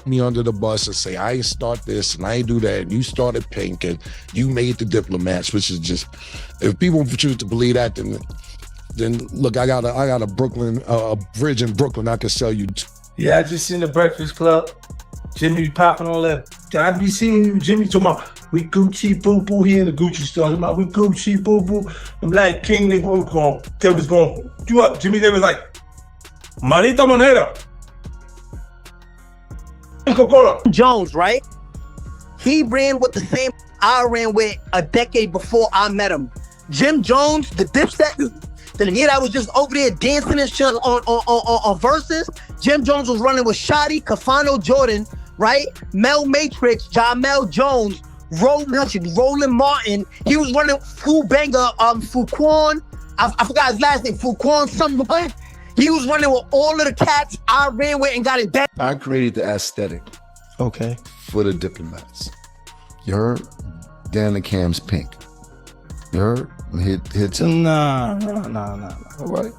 me under the bus and say, I ain't start this and I ain't do that, and you started Pink and you made the Diplomats, which is just, if people choose to believe that, then look, I got a Brooklyn, a bridge in Brooklyn I can sell you. Yeah, I just seen the Breakfast Club. Jimmy popping all that. I be seeing Jimmy talking about, we Gucci boo boo here in the Gucci store. Talking about, we Gucci boo boo. I'm like, King, they was going, you up? Jimmy, they was like, Marita Monera. Coca-Cola. Jones, right? He ran with the same I ran with a decade before I met him. Jim Jones, the Dipset, the nigga that was just over there dancing and shit on verses. Jim Jones was running with Shotty, Cafano Jordan, right? Mel Matrix, Jamel Jones, Roland Martin. He was running Fu Banger, Fuquan. I forgot his last name, Fuquan something. He was running with all of the cats I ran with and got it back. I created the aesthetic. Okay. For the Diplomats. You heard? Dan and Cam's Pink. You heard? Hit Nah. All right.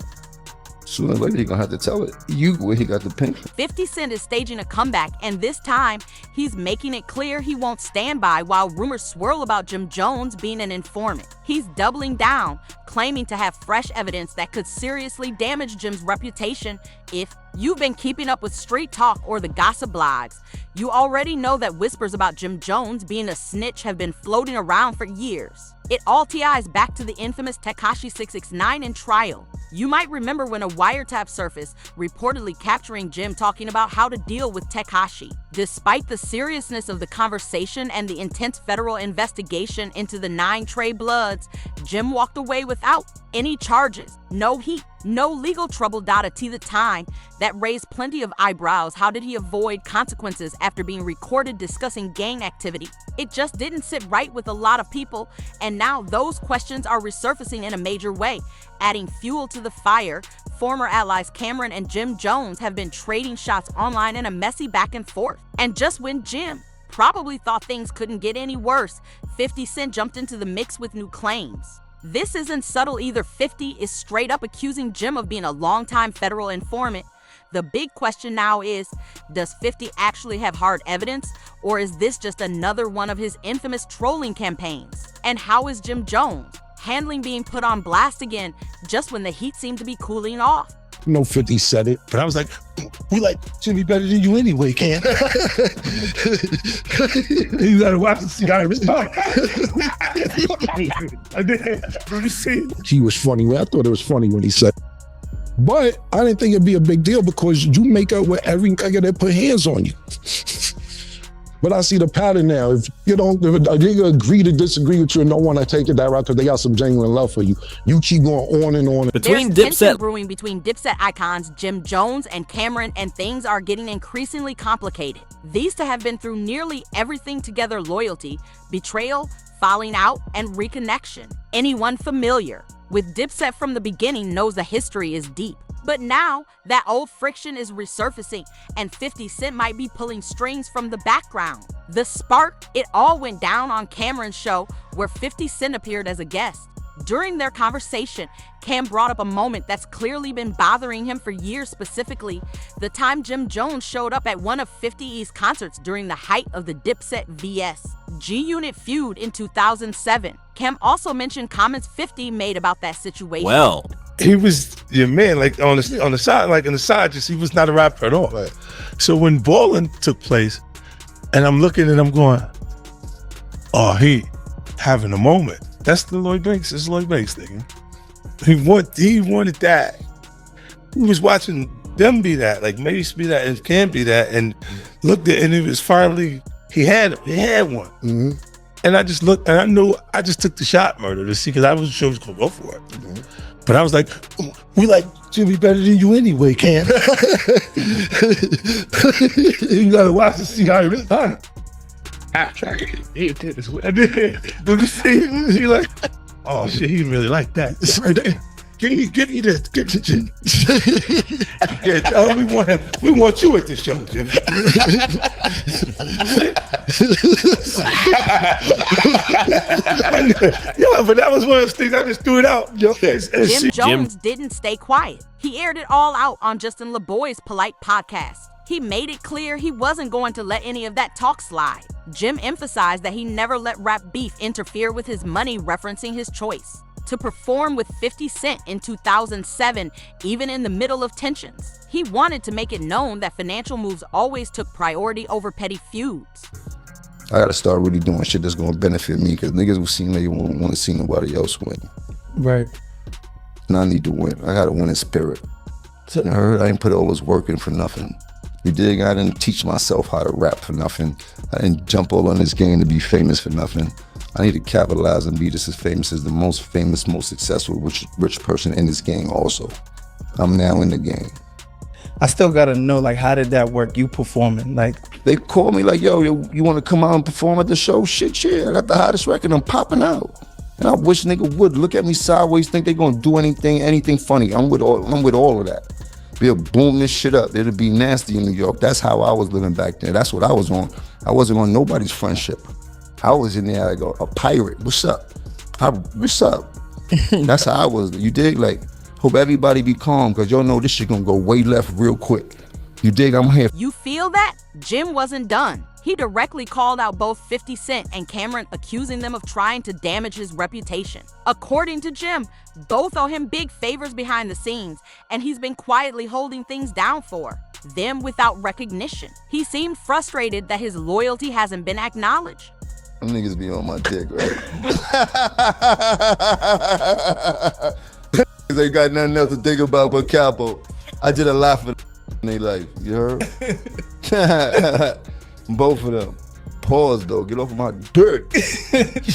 Sooner or later, he gonna have to tell it. You where he got the pink. 50 Cent is staging a comeback, and this time, he's making it clear he won't stand by while rumors swirl about Jim Jones being an informant. He's doubling down, claiming to have fresh evidence that could seriously damage Jim's reputation. If you've been keeping up with street talk or the gossip blogs, you already know that whispers about Jim Jones being a snitch have been floating around for years. It all ties back to the infamous Tekashi 669 in trial. You might remember when a wiretap surfaced, reportedly capturing Jim talking about how to deal with Tekashi. Despite the seriousness of the conversation and the intense federal investigation into the 9 Trey Bloods, Jim walked away without any charges, no heat, no legal trouble. To the time that raised plenty of eyebrows. How did he avoid consequences after being recorded discussing gang activity? It just didn't sit right with a lot of people, and now those questions are resurfacing in a major way, adding fuel to the fire. Former allies Cameron and Jim Jones have been trading shots online in a messy back and forth. And just when Jim probably thought things couldn't get any worse, 50 Cent jumped into the mix with new claims. This isn't subtle either. 50 is straight up accusing Jim of being a longtime federal informant. The big question now is, does 50 actually have hard evidence, or is this just another one of his infamous trolling campaigns? And how is Jim Jones handling being put on blast again just when the heat seemed to be cooling off? You know, 50 said it, But I was like, we like Jimmy better than you anyway, Cam. You gotta watch the cigar. I did. Let me see. he was funny. I thought it was funny when he said, but I didn't think it'd be a big deal because you make up with every nigga that put hands on you. But I see the pattern now. If you don't, if they agree to disagree with you and don't want to take it that route because they got some genuine love for you, you keep going on and on. There's tension brewing between Dipset icons Jim Jones and Cameron, and things are getting increasingly complicated. These two have been through nearly everything together: loyalty, betrayal, falling out, and reconnection. Anyone familiar with Dipset from the beginning knows the history is deep. But now, that old friction is resurfacing, and 50 Cent might be pulling strings from the background. The spark, it all went down on Cameron's show, where 50 Cent appeared as a guest. During their conversation, Cam brought up a moment that's clearly been bothering him for years, specifically the time Jim Jones showed up at one of 50 E's concerts during the height of the Dipset vs. G-Unit feud in 2007. Cam also mentioned comments 50 made about that situation. Well, He was your man, like on the side, like on the side, just he was not a rapper at all. Right. So when balling took place, and I'm looking and I'm going, oh, he having a moment. That's the Lloyd Banks. It's Lloyd Banks thing. He wanted that. He was watching them be that, like Mace be that, and Cam be that, and looked at, and it was finally he had one. Mm-hmm. And I just looked, and I knew I just took the shot murder to see, because I wasn't sure he was gonna go for it. Mm-hmm. But I was like, we like Jimmy better than you anyway, Cam. You gotta watch the cigar this time. He did this. I did. Let me see. He like, oh shit, he really like that. It's right there. Give me this. Give me Jim. Yeah, we want you at this show, Jim. Yeah, but that was one of those things I just threw it out. Jim Jones didn't stay quiet. He aired it all out on Justin LeBoy's Polite podcast. He made it clear he wasn't going to let any of that talk slide. Jim emphasized that he never let rap beef interfere with his money, referencing his choice to perform with 50 Cent in 2007, even in the middle of tensions. He wanted to make it known that financial moves always took priority over petty feuds. I gotta start really doing shit that's gonna benefit me, because niggas will seem like they won't want to see nobody else win. Right. And I need to win. I gotta win in spirit. I didn't put all this work in for nothing. You dig? I didn't teach myself how to rap for nothing. I didn't jump all on this game to be famous for nothing. I need to capitalize and be just as famous as the most famous, most successful rich person in this game also. I'm now in the game. I still gotta know, like, how did that work? You performing, like, They call me like, yo, you wanna come out and perform at the show? Shit, yeah, I got the hottest record, I'm popping out. And I wish nigga would look at me sideways, think they gonna do anything funny. I'm with all of that. They'll boom this shit up. It'll be nasty in New York. That's how I was living back then. That's what I was on. I wasn't on nobody's friendship. I was in there like a pirate. What's up? What's up? That's how I was. You dig? Like, hope everybody be calm, because y'all know this shit gonna go way left real quick. You dig? I'm here. You feel that? Jim wasn't done. He directly called out both 50 Cent and Cameron, accusing them of trying to damage his reputation. According to Jim, both owe him big favors behind the scenes, and he's been quietly holding things down for them without recognition. He seemed frustrated that his loyalty hasn't been acknowledged. Them niggas be on my dick, right? They got nothing else to think about but Capo. I did a lot for in their life, you heard? Both of them. Pause though, get off of my dick.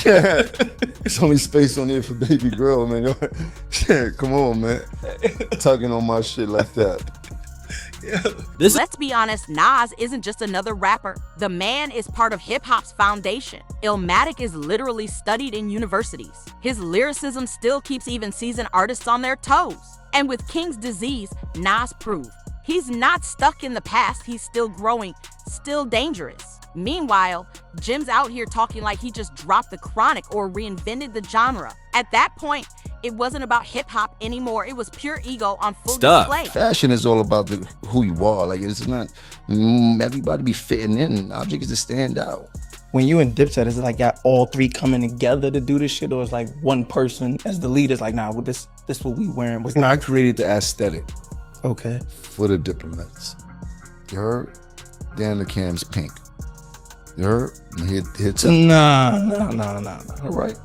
Yeah. There's only space on there for baby girl, man. Yeah, come on, man. Tugging on my shit like that. Let's be honest, Nas isn't just another rapper. The man is part of hip-hop's foundation. Illmatic is literally studied in universities. His lyricism still keeps even seasoned artists on their toes. And with King's Disease, Nas proved he's not stuck in the past, he's still growing, still dangerous. Meanwhile, Jim's out here talking like he just dropped the Chronic or reinvented the genre. At that point, it wasn't about hip-hop anymore. It was pure ego on full display. Fashion is all about who you are. Like, it's not everybody be fitting in. Object is to stand out. when you and Dipset, is it like got all three coming together to do this shit, or is like one person as the lead is like, nah, well, this what we wearing? No, I created the aesthetic Okay. for the Diplomats. You heard? Dan the Cam's pink. You heard? Hit Nah. All right.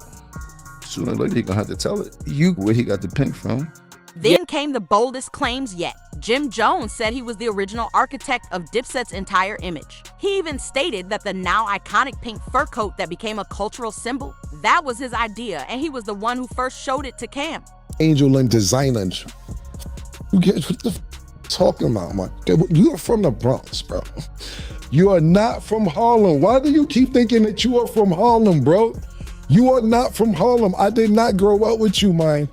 Sooner or later, he gonna have to tell it. Where he got the pink from. Then came the boldest claims yet. Jim Jones said he was the original architect of Dipset's entire image. He even stated that the now iconic pink fur coat that became a cultural symbol, that was his idea, and he was the one who first showed it to Cam. Angel and designers. You get what the talking about, man? You are from the Bronx, bro. You are not from Harlem. Why do you keep thinking that you are from Harlem, bro? You are not from Harlem. I did not grow up with you, man.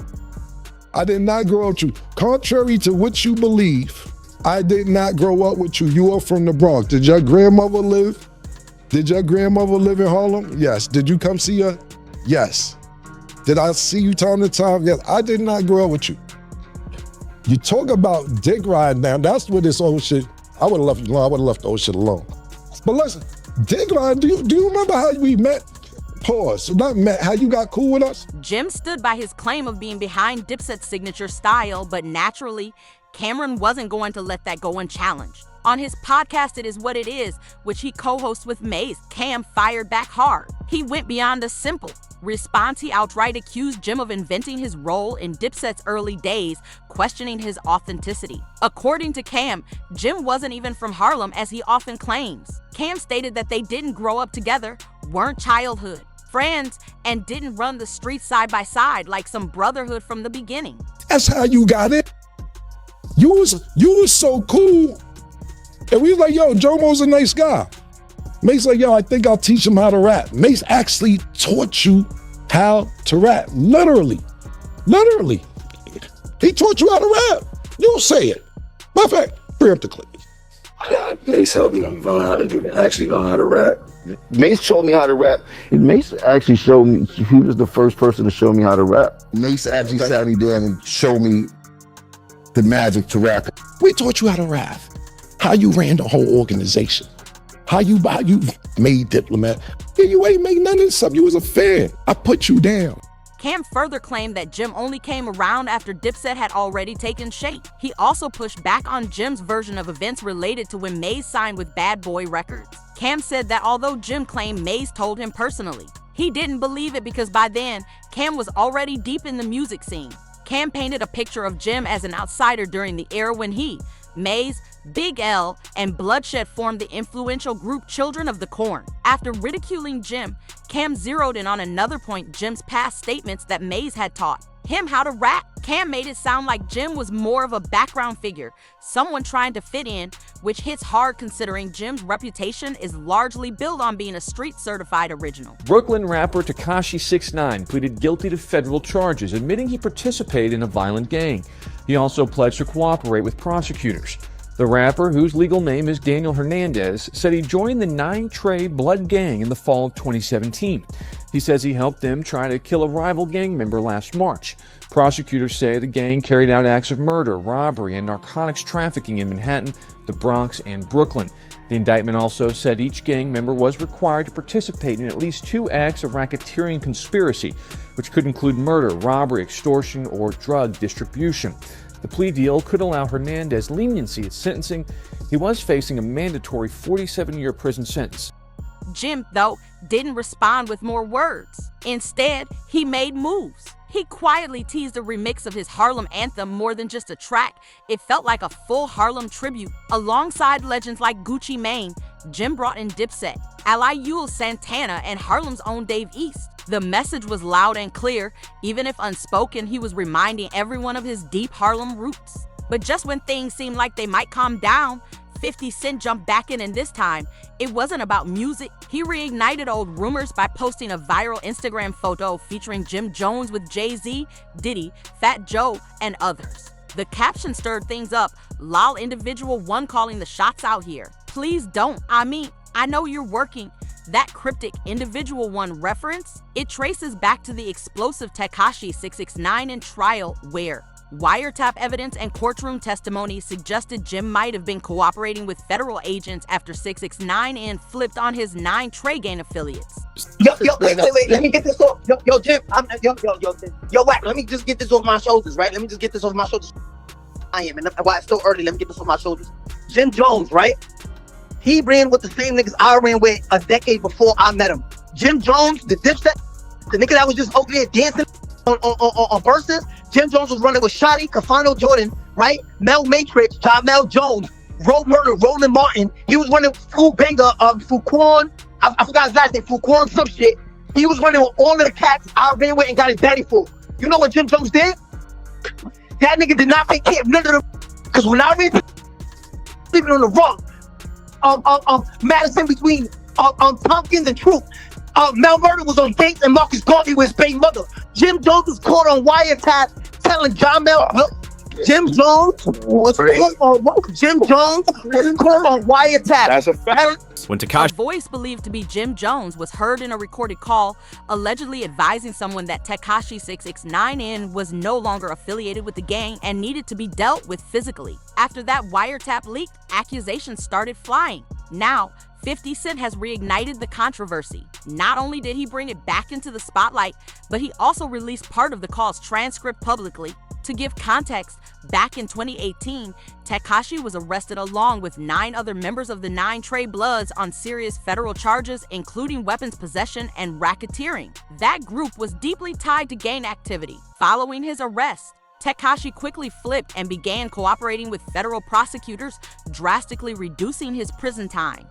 I did not grow up with you. Contrary to what you believe, I did not grow up with you. You are from the Bronx. Did your grandmother live? Did your grandmother live in Harlem? Yes. Did you come see her? Yes. Did I see you time to time? Yes. I did not grow up with you. You talk about dick riding now. That's what this old shit. I would have left you alone. I would have left the old shit alone. But listen, dick riding. Do you remember how we met? Pause. Not met. How you got cool with us? Jim stood by his claim of being behind Dipset's signature style, but naturally, Cameron wasn't going to let that go unchallenged. On his podcast, It Is What It Is, which he co-hosts with Maze, Cam fired back hard. He went beyond a simple response. He outright accused Jim of inventing his role in Dipset's early days, questioning his authenticity. According to Cam, Jim wasn't even from Harlem, as he often claims. Cam stated that they didn't grow up together, weren't childhood friends, and didn't run the streets side by side like some brotherhood from the beginning. That's how you got it. You was so cool. And we was like, yo, Jomo's a nice guy. Mace like, yo, I think I'll teach him how to rap. Mace actually taught you how to rap. Literally. He taught you how to rap. You'll say it. Matter of fact, bring up the clip. Mace helped me learn how to do that. Actually learn how to rap. Mace showed me how to rap. And Mace actually showed me, he was the first person to show me how to rap. Mace actually sat me down and showed me the magic to rap. We taught you how to rap. how you ran the whole organization, how you made Diplomat. Yeah, you ain't made none of this stuff. You was a fan. I put you down. Cam further claimed that Jim only came around after Dipset had already taken shape. He also pushed back on Jim's version of events related to when Maze signed with Bad Boy Records. Cam said that although Jim claimed Maze told him personally, he didn't believe it because by then, Cam was already deep in the music scene. Cam painted a picture of Jim as an outsider during the era when he, Maze, Big L, and Bloodshed formed the influential group Children of the Corn. After ridiculing Jim, Cam zeroed in on another point: Jim's past statements that Maze had taught him how to rap. Cam made it sound like Jim was more of a background figure, someone trying to fit in, which hits hard considering Jim's reputation is largely built on being a street-certified original. Brooklyn rapper Tekashi 6ix9ine pleaded guilty to federal charges, admitting he participated in a violent gang. He also pledged to cooperate with prosecutors. The rapper, whose legal name is Daniel Hernandez, said he joined the 9 Trey Blood Gang in the fall of 2017. He says he helped them try to kill a rival gang member last March. Prosecutors say the gang carried out acts of murder, robbery, and narcotics trafficking in Manhattan, the Bronx, and Brooklyn. The indictment also said each gang member was required to participate in at least 2 acts of racketeering conspiracy, which could include murder, robbery, extortion, or drug distribution. The plea deal could allow Hernandez leniency at sentencing. He was facing a mandatory 47-year prison sentence. Jim, though, didn't respond with more words. Instead, he made moves. He quietly teased a remix of his Harlem anthem more than just a track. It felt like a full Harlem tribute. Alongside legends like Gucci Mane, Jim brought in Dipset, Aliul Santana, and Harlem's own Dave East. The message was loud and clear. Even if unspoken, he was reminding everyone of his deep Harlem roots. But just when things seemed like they might calm down, 50 Cent jumped back in, and this time, it wasn't about music. He reignited old rumors by posting a viral Instagram photo featuring Jim Jones with Jay-Z, Diddy, Fat Joe, and others. The caption stirred things up, lol individual one calling the shots out here. Please don't. I know you're working. That cryptic individual one reference, it traces back to the explosive Tekashi 6ix9ine in trial where wiretap evidence and courtroom testimony suggested Jim might have been cooperating with federal agents after 6ix9ine flipped on his 9 Trey Gang affiliates. Wait, let me get this off. Yo, Jim, Wack, let me just get this off my shoulders, right? Let me just get this off my shoulders. I am, and while it's still early, let me get this off my shoulders. Jim Jones, right? He ran with the same niggas I ran with a decade before I met him. Jim Jones, the Dipset, the nigga that was just over there dancing on verses. Jim Jones was running with Shotty, Cafano Jordan, right? Mel Matrix, Jamel Jones, Road Murder, Roland Martin. He was running Full Banger, Fuquan. I forgot his last name, Fuquan some shit. He was running with all of the cats I ran with and got his daddy for. You know what Jim Jones did? That nigga did not take care of none of them. Because when I ran, sleeping on the rock, Madison between Tompkins and Troop. Mel Murder was on dates and Marcus Garvey with his baby mother. Jim Jones was caught on wiretap telling John Mel. Jim Jones was caught on wiretap. That's a fact. When Tekashi A voice believed to be Jim Jones was heard in a recorded call, allegedly advising someone that Tekashi 6ix9ine was no longer affiliated with the gang and needed to be dealt with physically. After that wiretap leaked, accusations started flying. Now, 50 Cent has reignited the controversy. Not only did he bring it back into the spotlight, but he also released part of the call's transcript publicly. To give context, back in 2018, Tekashi was arrested along with 9 other members of the 9 Trey Bloods on serious federal charges, including weapons possession and racketeering. That group was deeply tied to gang activity. Following his arrest, Tekashi quickly flipped and began cooperating with federal prosecutors, drastically reducing his prison time.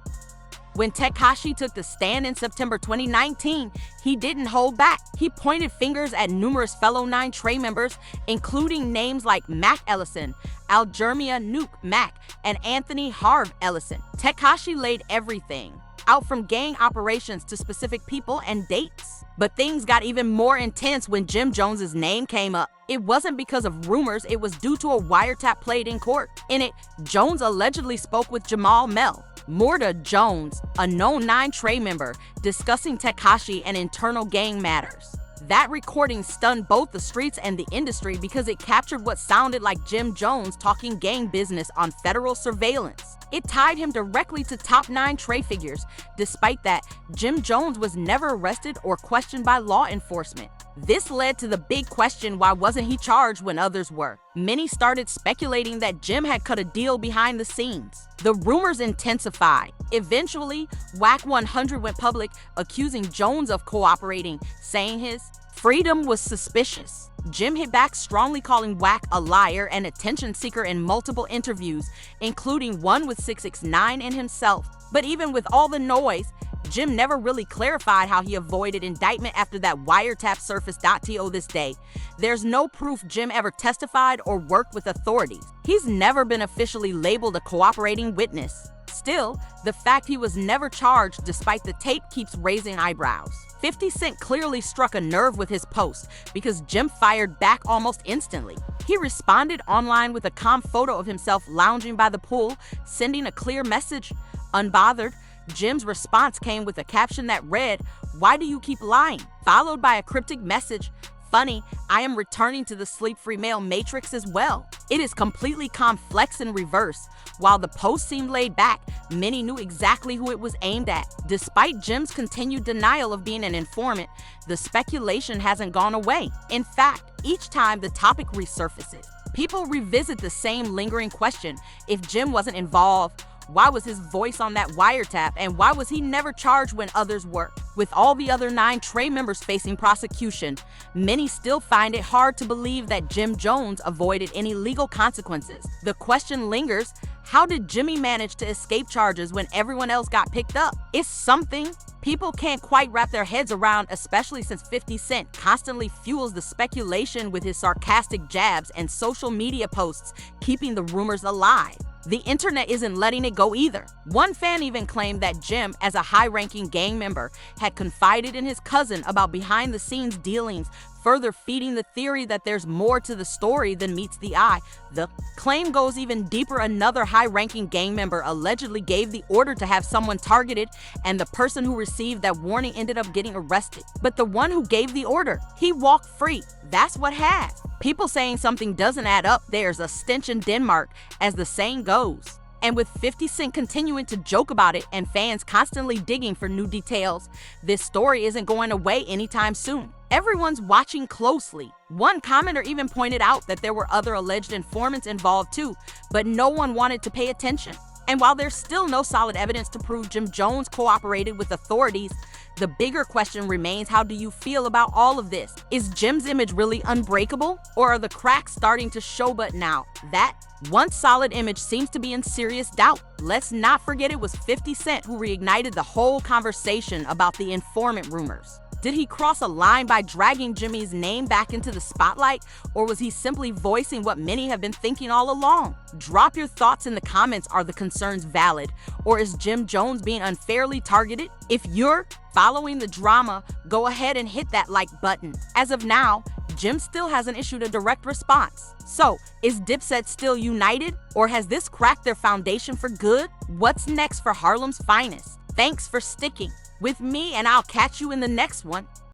When Tekashi took the stand in September 2019, he didn't hold back. He pointed fingers at numerous fellow 9 Trey members, including names like Mac Ellison, Algermia Nuke Mac, and Anthony Harv Ellison. Tekashi laid everything out, from gang operations to specific people and dates. But things got even more intense when Jim Jones's name came up. It wasn't because of rumors, it was due to a wiretap played in court. In it, Jones allegedly spoke with Jamal Mel, Morta Jones, a known 9 Trey member, discussing Tekashi and internal gang matters. That recording stunned both the streets and the industry because it captured what sounded like Jim Jones talking gang business on federal surveillance. It tied him directly to top 9 Trey figures. Despite that, Jim Jones was never arrested or questioned by law enforcement. This led to the big question, why wasn't he charged when others were? Many started speculating that Jim had cut a deal behind the scenes. The rumors intensified. Eventually, Whack 100 went public, accusing Jones of cooperating, saying his freedom was suspicious. Jim hit back strongly, calling Whack a liar and attention seeker in multiple interviews, including one with 6ix9ine and himself. But even with all the noise, Jim never really clarified how he avoided indictment after that wiretap surfaced. To this day, there's no proof Jim ever testified or worked with authorities. He's never been officially labeled a cooperating witness. Still, the fact he was never charged despite the tape keeps raising eyebrows. 50 Cent clearly struck a nerve with his post because Jim fired back almost instantly. He responded online with a calm photo of himself lounging by the pool, sending a clear message. Unbothered, Jim's response came with a caption that read, "Why do you keep lying?" followed by a cryptic message, "Funny, I am returning to the sleep-free male matrix as well." It is completely complex in reverse. While the post seemed laid back, many knew exactly who it was aimed at. Despite Jim's continued denial of being an informant, the speculation hasn't gone away. In fact, each time the topic resurfaces, people revisit the same lingering question: if Jim wasn't involved, why was his voice on that wiretap, and why was he never charged when others were? With all the other 9 Trey members facing prosecution, many still find it hard to believe that Jim Jones avoided any legal consequences. The question lingers, how did Jimmy manage to escape charges when everyone else got picked up? It's something people can't quite wrap their heads around, especially since 50 Cent constantly fuels the speculation with his sarcastic jabs and social media posts, keeping the rumors alive. The internet isn't letting it go either. One fan even claimed that Jim, as a high-ranking gang member, had confided in his cousin about behind-the-scenes dealings, further feeding the theory that there's more to the story than meets the eye. The claim goes even deeper. Another high-ranking gang member allegedly gave the order to have someone targeted, and the person who received that warning ended up getting arrested. But the one who gave the order, he walked free. That's what has people saying something doesn't add up. There's a stench in Denmark, as the saying goes. And with 50 Cent continuing to joke about it and fans constantly digging for new details, this story isn't going away anytime soon. Everyone's watching closely. One commenter even pointed out that there were other alleged informants involved too, but no one wanted to pay attention. And while there's still no solid evidence to prove Jim Jones cooperated with authorities, the bigger question remains, how do you feel about all of this? Is Jim's image really unbreakable, or are the cracks starting to show? But now, that once solid image seems to be in serious doubt. Let's not forget it was 50 Cent who reignited the whole conversation about the informant rumors. Did he cross a line by dragging Jimmy's name back into the spotlight, or was he simply voicing what many have been thinking all along? Drop your thoughts in the comments. Are the concerns valid, or is Jim Jones being unfairly targeted? If you're following the drama, go ahead and hit that like button. As of now, Jim still hasn't issued a direct response. So, is Dipset still united, or has this cracked their foundation for good? What's next for Harlem's finest? Thanks for sticking with me, and I'll catch you in the next one.